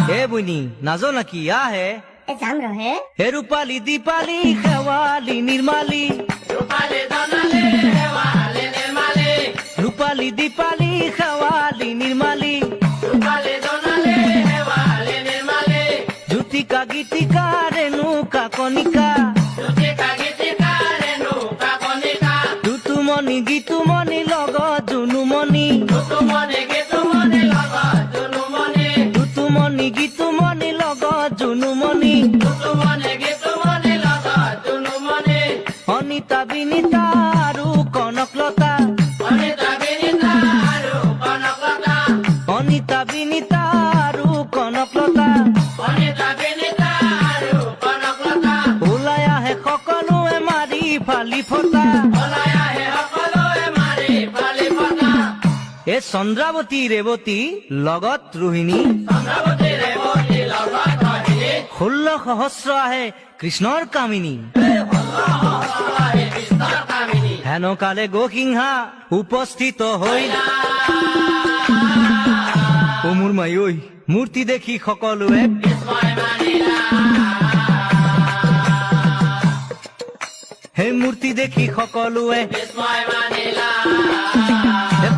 এ বুইনি নাজো নাকি আহে এ যাম ৰহে হে ৰূপালী দীপালি খেৱালি নিৰ্মালি ৰূপালী দীপালি খেৱালি নির্মালি জ্যোতিকা গীতিকা রেণুকা কণিকা ঋতুমণি গীতুমণি লগত জুনুমণি ঋতুমণি গীতুমণি লগত জুনুমণি অনিতা বিনীতা আৰু কনকলতা অনিতা বিনীতা আৰু কনকলতা ওলাই আহে সকলোৱে মাৰি ফালি ফটা এ চন্দ্ৰাৱতী ৰেৱতী লগত ৰোহিণী 16 সহস্ৰ আহে কৃষ্ণৰ কামিনী হেন কালে গোসিংহা উপস্থিত হৈ ও মোৰ মাই ঐ মূৰ্তি দেখি সকলোৱে হে মূৰ্তি দেখি সকলোৱে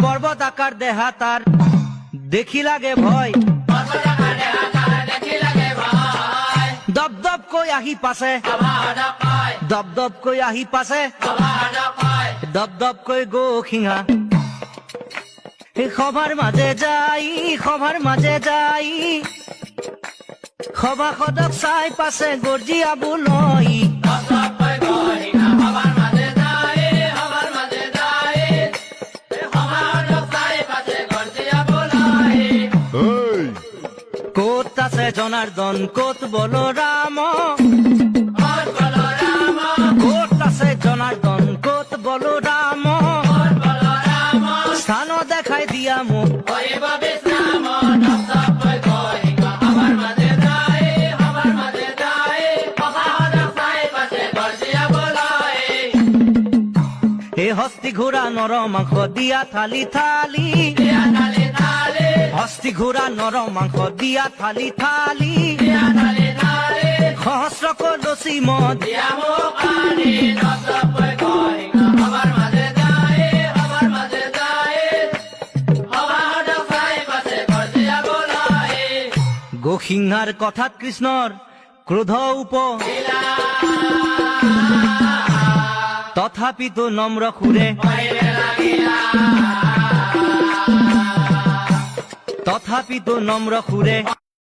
পর্বত আকার দেহা তার দেখি লাগে ভয় দপ দপ কৈ আহি পাছে দপ দপ কৈ আহি পাছে দপ দপ কৈ গোসিংহা সভাৰ মাজে যাই সভাসদক চাই পাছে গৰ্জিয়াবলৈ ক'ত আছে জনাৰ্দন ক'ত বলৰাম ক'ত আছে জনাৰ্দন ক'ত বলৰাম স্থান দেখাই দিয়া মোক এই হস্তি ঘোঁৰা নৰ মাংস দিয়া থালি থালি হস্তি ঘোঁৰা নৰ মাংস দিয়া থালি থালি সহস্ৰ কলচি মদ গোসিংহাৰ কথাত কৃষ্ণৰ ক্ৰোধ তথাপিতো নম্ৰ সুৰে তথাপিতো নম্ৰ সুৰে